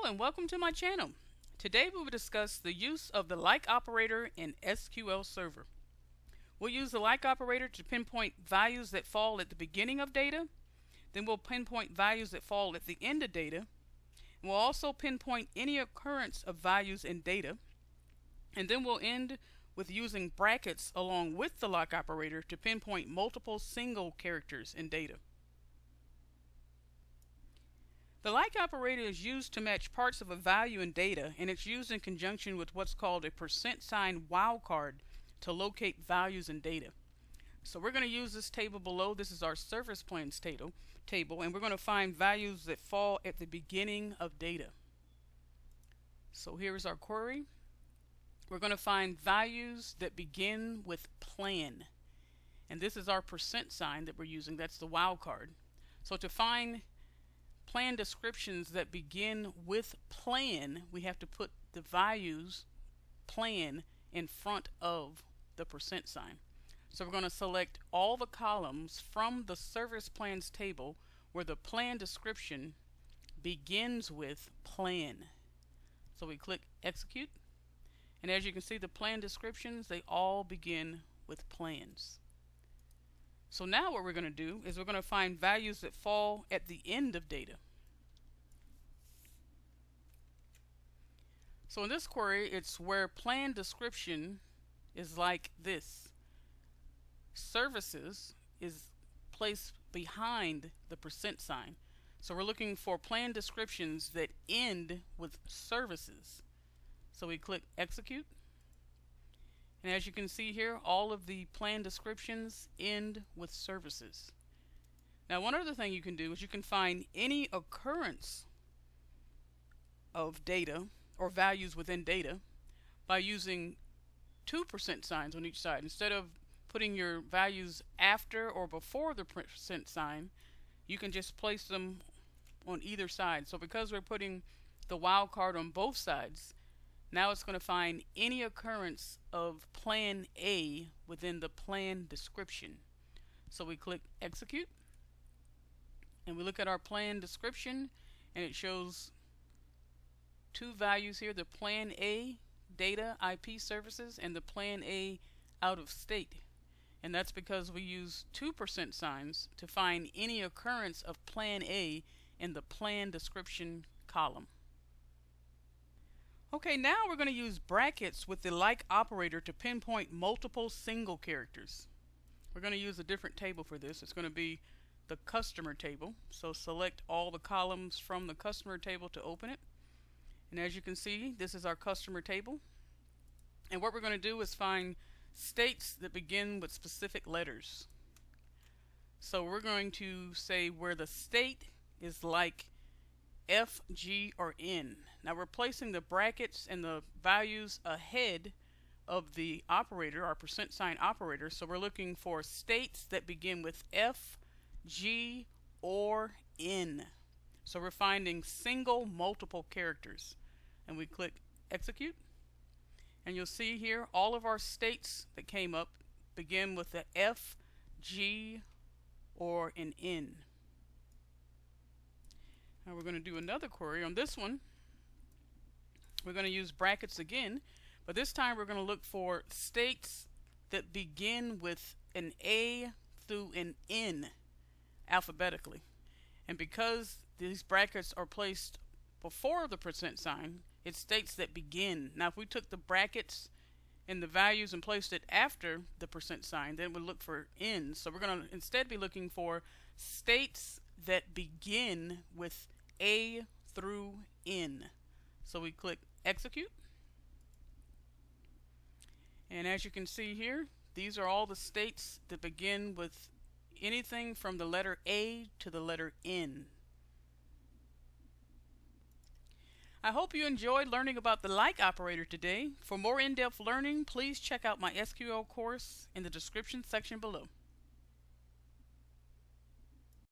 and welcome to my channel. Today we will discuss the use of the like operator in SQL Server. We'll use the like operator to pinpoint values that fall at the beginning of data. Then we'll pinpoint values that fall at the end of data. And we'll also pinpoint any occurrence of values in data. And then we'll end with using brackets along with the like operator to pinpoint multiple single characters in data. The like operator is used to match parts of a value in data, and it's used in conjunction with what's called a % wildcard to locate values in data. So we're going to use this table below. This is our service plans table, and we're going to find values that fall at the beginning of data. So here's our query. We're going to find values that begin with plan, and this is our % that we're using. That's the wildcard. So to find plan descriptions that begin with plan, we have to put the values plan in front of the %. So we're going to select all the columns from the service plans table where the plan description begins with plan. So we click execute, and as you can see, the plan descriptions, they all begin with plans. So now what we're going to do is we're going to find values that fall at the end of data. So in this query, it's where plan description is like this. Services is placed behind the %. So we're looking for plan descriptions that end with services. So we click execute. And as you can see here, all of the plan descriptions end with services. Now, one other thing you can do is you can find any occurrence of data or values within data by using 2 % signs on each side. Instead of putting your values after or before the % sign, you can just place them on either side. So because we're putting the wildcard on both sides, now it's going to find any occurrence of plan A within the plan description. So we click execute, and we look at our plan description, and it shows 2 values here, the plan A data IP services and the plan A out of state. And that's because we use 2 % signs to find any occurrence of plan A in the plan description column. Okay, now we're going to use brackets with the like operator to pinpoint multiple single characters. We're going to use a different table for this. It's going to be the customer table. So select all the columns from the customer table to open it. And as you can see, this is our customer table. And what we're going to do is find states that begin with specific letters. So we're going to say where the state is like F, G, or N. Now we're placing the brackets and the values ahead of the operator, our % operator. So we're looking for states that begin with F, G, or N. So we're finding single multiple characters. And we click execute. And you'll see here all of our states that came up begin with the F, G, or an N. Now we're going to do another query. On this one, we're going to use brackets again, but this time we're going to look for states that begin with an A through an N alphabetically. And because these brackets are placed before the % it's states that begin. Now if we took the brackets and the values and placed it after the % then we'll look for N. So we're going to instead be looking for states that begin with A through N. So we click execute. And as you can see here, these are all the states that begin with anything from the letter A to the letter N. I hope you enjoyed learning about the like operator today. For more in-depth learning, please check out my SQL course in the description section below.